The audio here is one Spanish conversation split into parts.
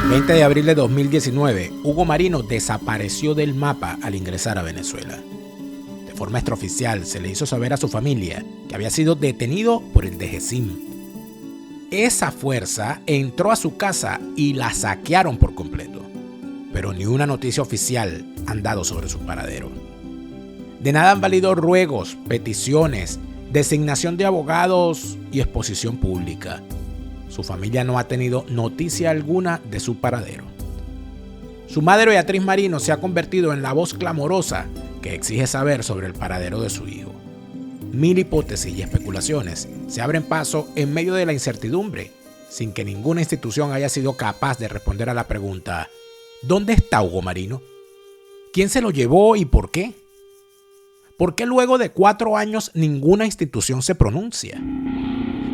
20 de abril de 2019, Hugo Marino desapareció del mapa al ingresar a Venezuela. De forma extraoficial, se le hizo saber a su familia que había sido detenido por el DGCIM. Esa fuerza entró a su casa y la saquearon por completo, pero ni una noticia oficial han dado sobre su paradero. De nada han valido ruegos, peticiones, designación de abogados y exposición pública. Su familia no ha tenido noticia alguna de su paradero. Su madre Beatriz Marino se ha convertido en la voz clamorosa que exige saber sobre el paradero de su hijo. Mil hipótesis y especulaciones se abren paso en medio de la incertidumbre, sin que ninguna institución haya sido capaz de responder a la pregunta: ¿dónde está Hugo Marino? ¿Quién se lo llevó y por qué? ¿Por qué luego de 4 años ninguna institución se pronuncia?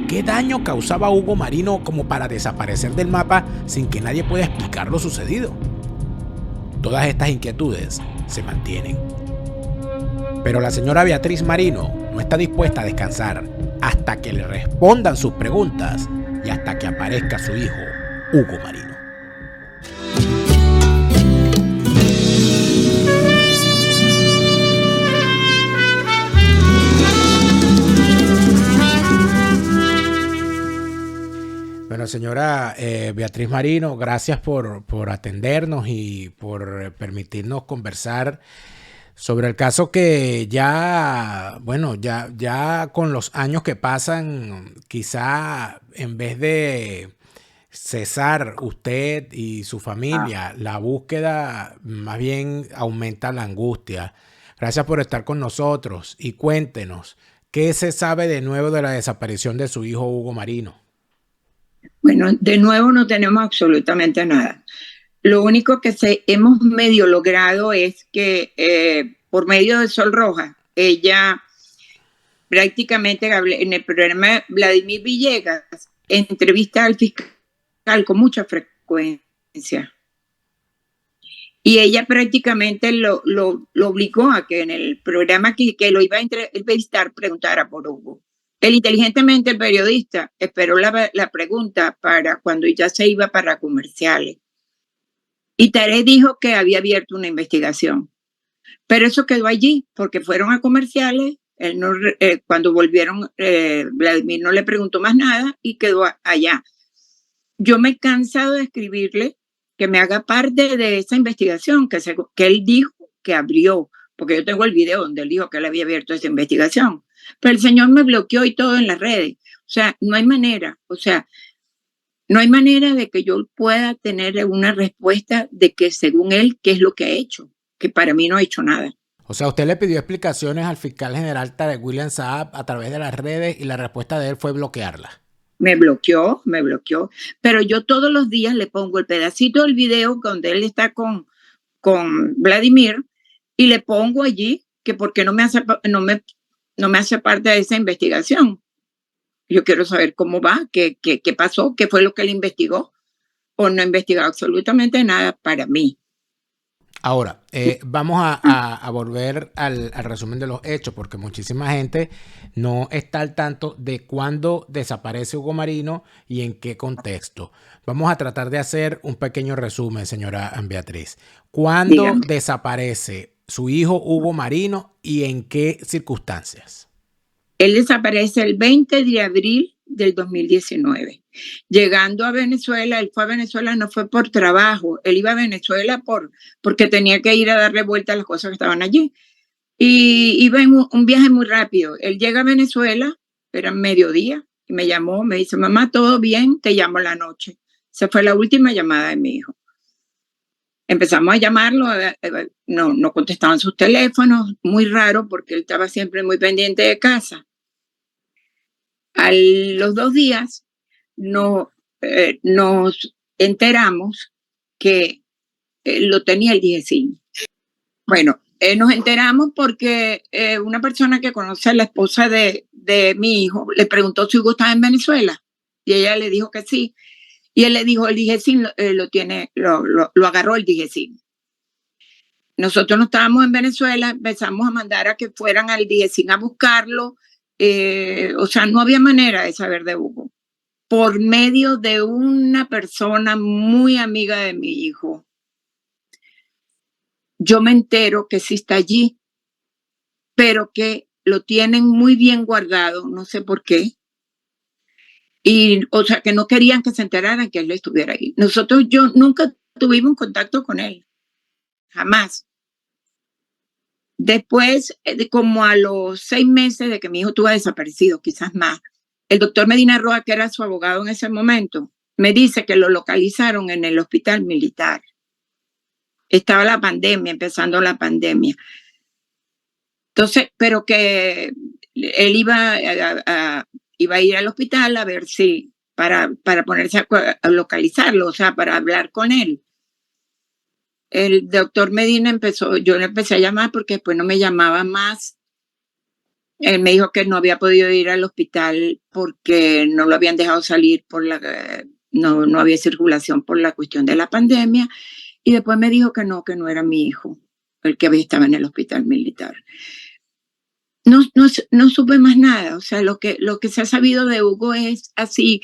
¿Qué daño causaba Hugo Marino como para desaparecer del mapa sin que nadie pueda explicar lo sucedido? Todas estas inquietudes se mantienen. Pero la señora Beatriz Marino no está dispuesta a descansar hasta que le respondan sus preguntas y hasta que aparezca su hijo, Hugo Marino. Bueno, señora Beatriz Marino, gracias por atendernos y por permitirnos conversar sobre el caso que ya con los años que pasan, quizá en vez de cesar usted y su familia, la búsqueda más bien aumenta la angustia. Gracias por estar con nosotros y cuéntenos, ¿qué se sabe de nuevo de la desaparición de su hijo Hugo Marino? Bueno, de nuevo no tenemos absolutamente nada. Lo único que hemos medio logrado es que por medio de Sol Roja, ella prácticamente en el programa Vladimir Villegas entrevista al fiscal con mucha frecuencia. Y ella prácticamente lo obligó a que en el programa que lo iba a entrevistar preguntara por Hugo. Él inteligentemente, el periodista, esperó la pregunta para cuando ya se iba para comerciales. Y Tarek dijo que había abierto una investigación. Pero eso quedó allí, porque fueron a comerciales. Él no, cuando volvieron, Vladimir no le preguntó más nada y quedó allá. Yo me he cansado de escribirle que me haga parte de esa investigación que él dijo que abrió, porque yo tengo el video donde él dijo que él había abierto esa investigación. Pero el señor me bloqueó y todo en las redes. O sea, no hay manera. O sea, no hay manera de que yo pueda tener una respuesta de que según él, qué es lo que ha hecho, que para mí no ha hecho nada. O sea, usted le pidió explicaciones al fiscal general Tarek William Saab a través de las redes y la respuesta de él fue bloquearla. Me bloqueó, pero yo todos los días le pongo el pedacito del video donde él está con Vladimir y le pongo allí que por qué no me hace parte de esa investigación. Yo quiero saber cómo va, qué pasó, qué fue lo que él investigó, o no ha investigado absolutamente nada para mí. Ahora, vamos a volver al resumen de los hechos, porque muchísima gente no está al tanto de cuándo desaparece Hugo Marino y en qué contexto. Vamos a tratar de hacer un pequeño resumen, señora Beatriz. ¿Cuándo desaparece su hijo Hugo Marino y en qué circunstancias? Él desaparece el 20 de abril del 2019. Llegando a Venezuela, él fue a Venezuela, no fue por trabajo, él iba a Venezuela porque tenía que ir a darle vuelta a las cosas que estaban allí. Y iba en un viaje muy rápido. Él llega a Venezuela, era mediodía, y me llamó, me dice: mamá, ¿todo bien? Te llamo en la noche. Esa fue la última llamada de mi hijo. Empezamos a llamarlo, no contestaban sus teléfonos, muy raro porque él estaba siempre muy pendiente de casa. A los 2 días nos enteramos que lo tenía el DGCIM. Bueno, nos enteramos porque una persona que conoce a la esposa de mi hijo le preguntó si Hugo estaba en Venezuela y ella le dijo que sí. Y él le dijo: el DGCIM lo agarró el DGCIM. Nosotros no estábamos en Venezuela, empezamos a mandar a que fueran al DGCIM a buscarlo. O sea, no había manera de saber de Hugo. por medio de una persona muy amiga de mi hijo, yo me entero que sí está allí, pero que lo tienen muy bien guardado, no sé por qué. Y, o sea, que no querían que se enteraran que él estuviera ahí. Yo nunca tuvimos contacto con él, jamás. Después, como a los 6 meses de que mi hijo estuvo desaparecido, quizás más, el doctor Medina Roa, que era su abogado en ese momento, me dice que lo localizaron en el hospital militar. Estaba la pandemia, empezando la pandemia. Entonces, pero que él iba a ir al hospital a ver si, para ponerse a localizarlo, o sea, para hablar con él. El doctor Medina yo le empecé a llamar porque después no me llamaba más. Él me dijo que no había podido ir al hospital porque no lo habían dejado salir no había circulación por la cuestión de la pandemia. Y después me dijo que no era mi hijo, el que estaba en el hospital militar. No supe más nada. O sea, lo que se ha sabido de Hugo es así.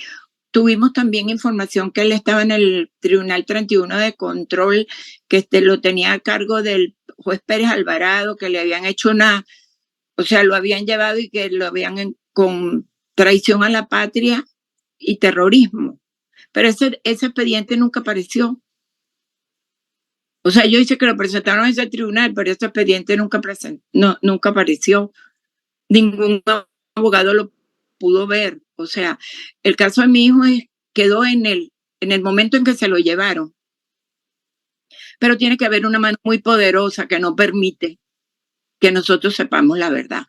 Tuvimos también información que él estaba en el Tribunal 31 de Control, que lo tenía a cargo del juez Pérez Alvarado, que le habían hecho o sea, lo habían llevado y que lo habían con traición a la patria y terrorismo. Pero ese expediente nunca apareció. O sea, yo hice que lo presentaron en ese tribunal, pero ese expediente nunca apareció. Ningún abogado lo pudo ver. O sea, el caso de mi hijo quedó en el momento en que se lo llevaron. Pero tiene que haber una mano muy poderosa que no permite que nosotros sepamos la verdad.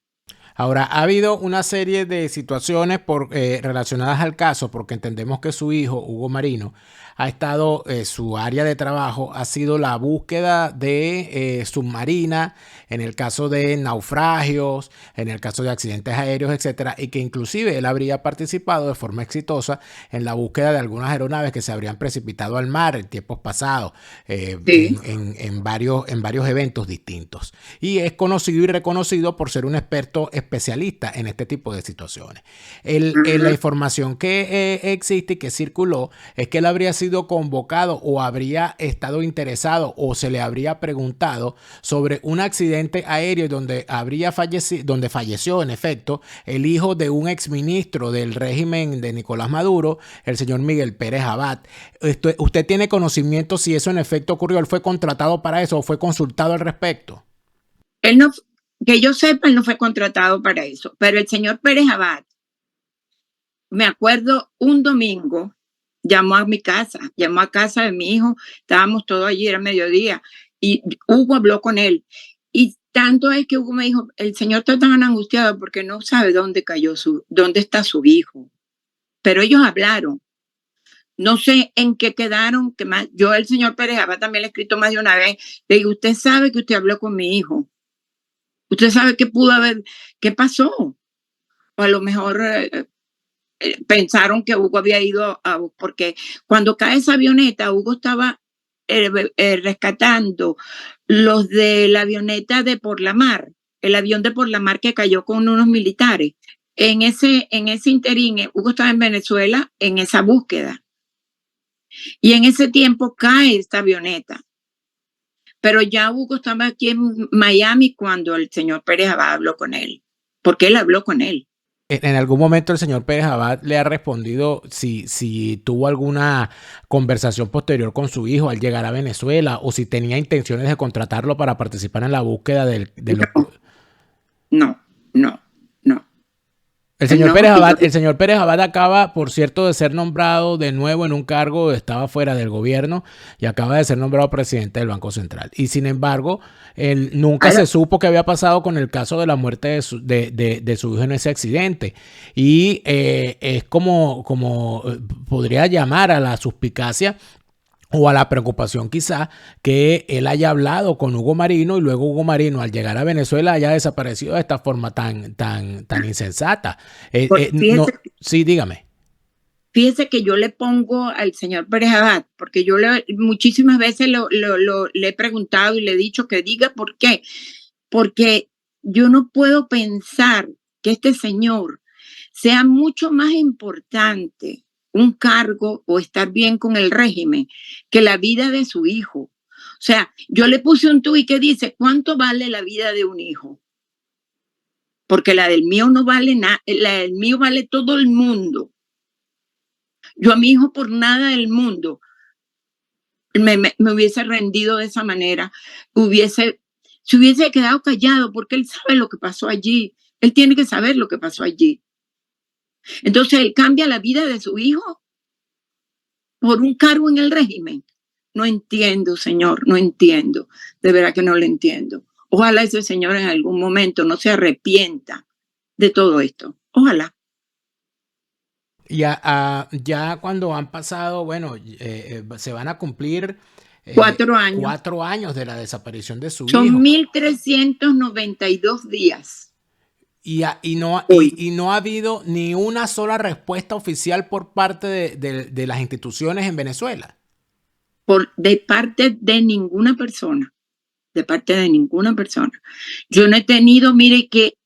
Ahora, ha habido una serie de situaciones relacionadas al caso, porque entendemos que su hijo, Hugo Marino, ha estado, su área de trabajo ha sido la búsqueda de submarina, en el caso de naufragios, en el caso de accidentes aéreos, etcétera, y que inclusive él habría participado de forma exitosa en la búsqueda de algunas aeronaves que se habrían precipitado al mar en tiempos pasados, Sí. en varios eventos distintos. Y es conocido y reconocido por ser un experto especialista en este tipo de situaciones. La información que existe y que circuló es que él habría sido convocado o habría estado interesado o se le habría preguntado sobre un accidente aéreo donde donde falleció en efecto el hijo de un exministro del régimen de Nicolás Maduro, el señor Miguel Pérez Abad. ¿Usted tiene conocimiento si eso en efecto ocurrió? ¿Él fue contratado para eso o fue consultado al respecto? Él no, que yo sepa, él no fue contratado para eso, pero el señor Pérez Abad, me acuerdo un domingo, llamó a casa de mi hijo, estábamos todos allí, era mediodía, y Hugo habló con él. Y tanto es que Hugo me dijo, el señor está tan angustiado porque no sabe dónde está su hijo. Pero ellos hablaron. No sé en qué quedaron, yo el señor Pérez Abad también le he escrito más de una vez, le digo, usted sabe que usted habló con mi hijo. Usted sabe qué pasó. O a lo mejor pensaron que Hugo había ido porque cuando cae esa avioneta, Hugo estaba rescatando los de la avioneta de Por la Mar, el avión de Por la Mar que cayó con unos militares. En ese interín, Hugo estaba en Venezuela en esa búsqueda. Y en ese tiempo cae esta avioneta. Pero ya Hugo estaba aquí en Miami cuando el señor Pérez Abad habló con él, porque él habló con él. ¿En algún momento el señor Pérez Abad le ha respondido si tuvo alguna conversación posterior con su hijo al llegar a Venezuela o si tenía intenciones de contratarlo para participar en la búsqueda de los... No. El señor Pérez Abad acaba, por cierto, de ser nombrado de nuevo en un cargo, estaba fuera del gobierno y acaba de ser nombrado presidente del Banco Central. Y sin embargo, él nunca se supo qué había pasado con el caso de la muerte de su hijo en ese accidente. Y es como podría llamar a la suspicacia o a la preocupación quizá que él haya hablado con Hugo Marino y luego Hugo Marino al llegar a Venezuela haya desaparecido de esta forma tan insensata. Sí, dígame. Fíjese que yo le pongo al señor Pérez Abad, porque yo muchísimas veces le he preguntado y le he dicho que diga por qué. Porque yo no puedo pensar que este señor sea mucho más importante un cargo o estar bien con el régimen que la vida de su hijo. O sea, yo le puse un tuit que dice, ¿cuánto vale la vida de un hijo? Porque la del mío no vale nada, la del mío vale todo el mundo. Yo a mi hijo por nada del mundo me hubiese rendido de esa manera, se hubiese quedado callado porque él sabe lo que pasó allí. Él tiene que saber lo que pasó allí. Entonces él cambia la vida de su hijo por un cargo en el régimen. No entiendo, señor, no entiendo. De verdad que no lo entiendo. Ojalá ese señor en algún momento no se arrepienta de todo esto. Ojalá. Ya cuando han pasado, bueno, se van a cumplir 4 años. 4 años de la desaparición de su Son hijo. 1.392 días. Y no ha habido ni una sola respuesta oficial por parte de las instituciones en Venezuela. De parte de ninguna persona. De parte de ninguna persona. Yo no he tenido, mire que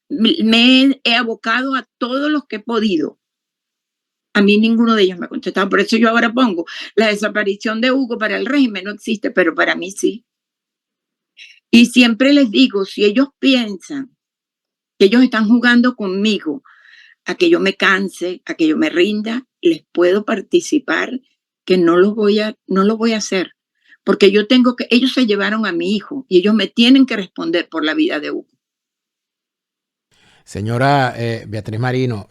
me he abocado a todos los que he podido. A mí ninguno de ellos me ha contestado. Por eso yo ahora pongo, la desaparición de Hugo para el régimen no existe, pero para mí sí. Y siempre les digo, si ellos piensan que ellos están jugando conmigo, a que yo me canse, a que yo me rinda, les puedo participar que no lo voy a hacer. Porque ellos se llevaron a mi hijo y ellos me tienen que responder por la vida de Hugo. Señora Beatriz Marino,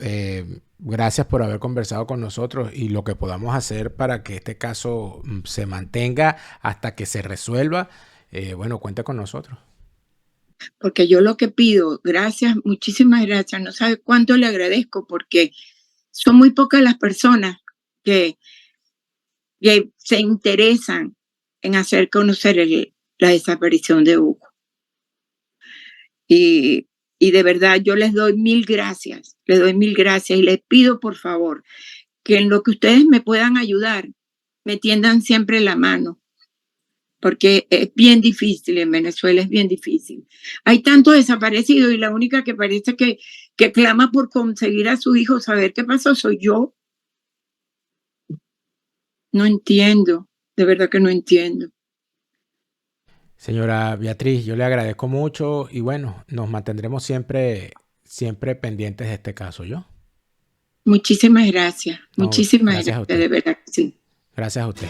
gracias por haber conversado con nosotros y lo que podamos hacer para que este caso se mantenga hasta que se resuelva, bueno, cuente con nosotros. Porque yo lo que pido, gracias, muchísimas gracias, no sabe cuánto le agradezco porque son muy pocas las personas que se interesan en hacer conocer la desaparición de Hugo. Y de verdad yo les doy mil gracias y les pido por favor que en lo que ustedes me puedan ayudar, me tiendan siempre la mano, porque es bien difícil en Venezuela, es bien difícil. Hay tantos desaparecidos y la única que parece que clama por conseguir a su hijo, saber qué pasó, soy yo. No entiendo, de verdad que no entiendo. Señora Beatriz, yo le agradezco mucho y bueno, nos mantendremos siempre pendientes de este caso, ¿yo? Muchísimas gracias, No, muchísimas gracias a gracias, usted. de verdad que sí. Gracias a usted.